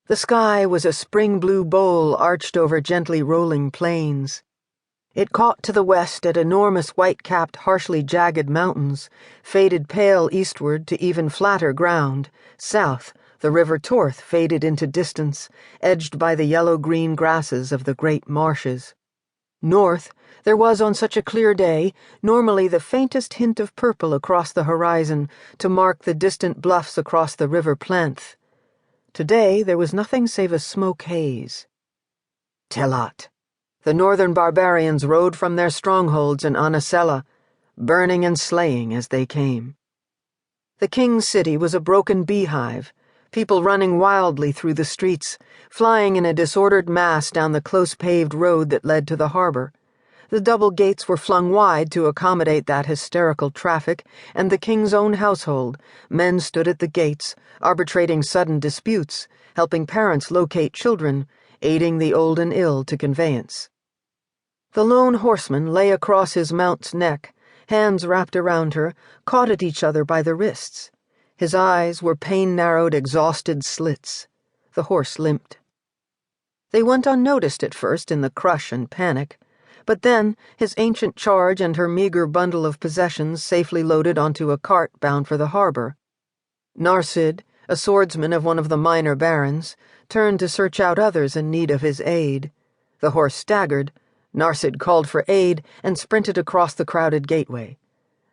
The sky was a spring-blue bowl arched over gently rolling plains. It caught to the west at enormous white-capped, harshly jagged mountains, faded pale eastward to even flatter ground. South, the river Torth faded into distance, edged by the yellow-green grasses of the great marshes. North, there was on such a clear day normally the faintest hint of purple across the horizon to mark the distant bluffs across the river Plenth. Today there was nothing save a smoke haze. Telat. The northern barbarians rode from their strongholds in Anasella, burning and slaying as they came. The king's city was a broken beehive, people running wildly through the streets, flying in a disordered mass down the close-paved road that led to the harbor. The double gates were flung wide to accommodate that hysterical traffic, and the king's own household, men stood at the gates, arbitrating sudden disputes, helping parents locate children, aiding the old and ill to conveyance. The lone horseman lay across his mount's neck, hands wrapped around her, caught at each other by the wrists. His eyes were pain-narrowed, exhausted slits. The horse limped. They went unnoticed at first in the crush and panic, but then his ancient charge and her meager bundle of possessions safely loaded onto a cart bound for the harbor. Narsid, a swordsman of one of the minor barons, turned to search out others in need of his aid. The horse staggered. Narsid called for aid and sprinted across the crowded gateway.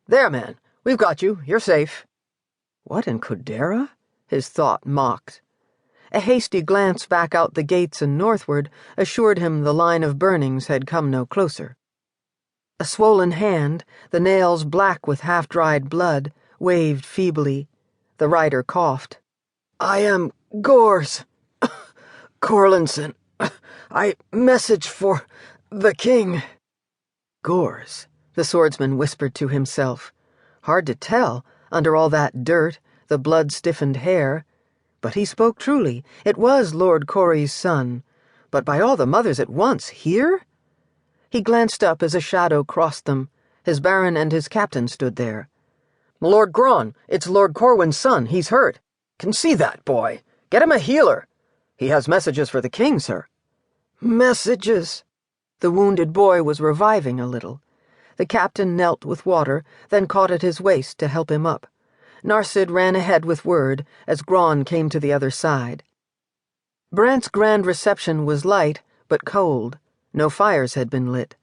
"There, man, we've got you. You're safe." What in Kudera? His thought mocked. A hasty glance back out the gates and northward assured him the line of burnings had come no closer. A swollen hand, the nails black with half-dried blood, waved feebly. The rider coughed. "I am Gors. Corlinson. I message for the king." Gors, the swordsman whispered to himself. Hard to tell, under all that dirt, the blood-stiffened hair. But he spoke truly. It was Lord Corey's son. But by all the mothers at once, here? He glanced up as a shadow crossed them. His baron and his captain stood there. "Lord Gron, it's Lord Corwin's son. He's hurt. Can see that, boy. Get him a healer. He has messages for the king, sir." "Messages?" The wounded boy was reviving a little. The captain knelt with water, then caught at his waist to help him up. Narsid ran ahead with word as Gron came to the other side. Brant's grand reception was light, but cold. No fires had been lit.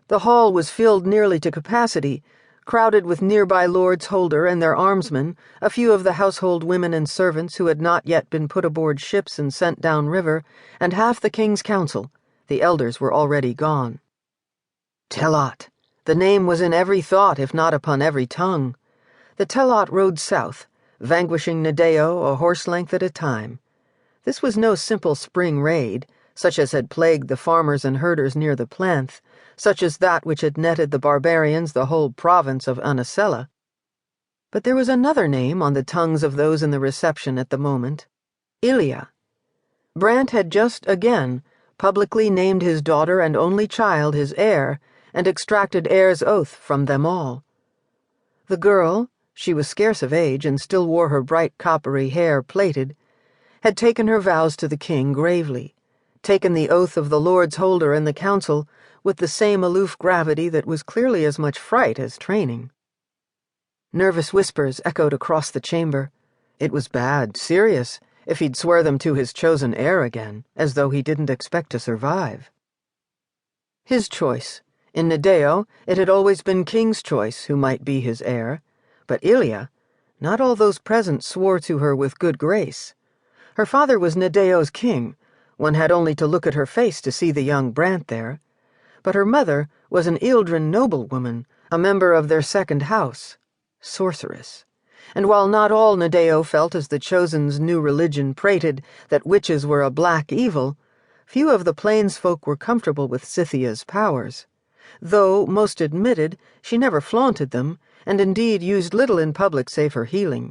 The hall was filled nearly to capacity, crowded with nearby Lords Holder and their armsmen, a few of the household women and servants who had not yet been put aboard ships and sent down river, and half the king's council. The elders were already gone. Telat. The name was in every thought, if not upon every tongue. The Telat rode south, vanquishing Nedao a horse-length at a time. This was no simple spring raid, such as had plagued the farmers and herders near the Plenth, such as that which had netted the barbarians the whole province of Anasella. But there was another name on the tongues of those in the reception at the moment. Ylia. Brant had just, again, publicly named his daughter and only child his heir, and extracted heir's oath from them all. The girl, she was scarce of age and still wore her bright coppery hair plaited, had taken her vows to the king gravely, taken the oath of the Lord's Holder and the council with the same aloof gravity that was clearly as much fright as training. Nervous whispers echoed across the chamber. It was bad, serious, if he'd swear them to his chosen heir again, as though he didn't expect to survive. His choice. In Nedao, it had always been King's choice who might be his heir. But Ylia, not all those present swore to her with good grace. Her father was Nedao's king. One had only to look at her face to see the young Brant there. But her mother was an Eldrin noblewoman, a member of their second house. Sorceress. And while not all Nedao felt as the Chosen's new religion prated that witches were a black evil, few of the plainsfolk were comfortable with Scythia's powers. Though, most admitted, she never flaunted them, and indeed used little in public save for healing.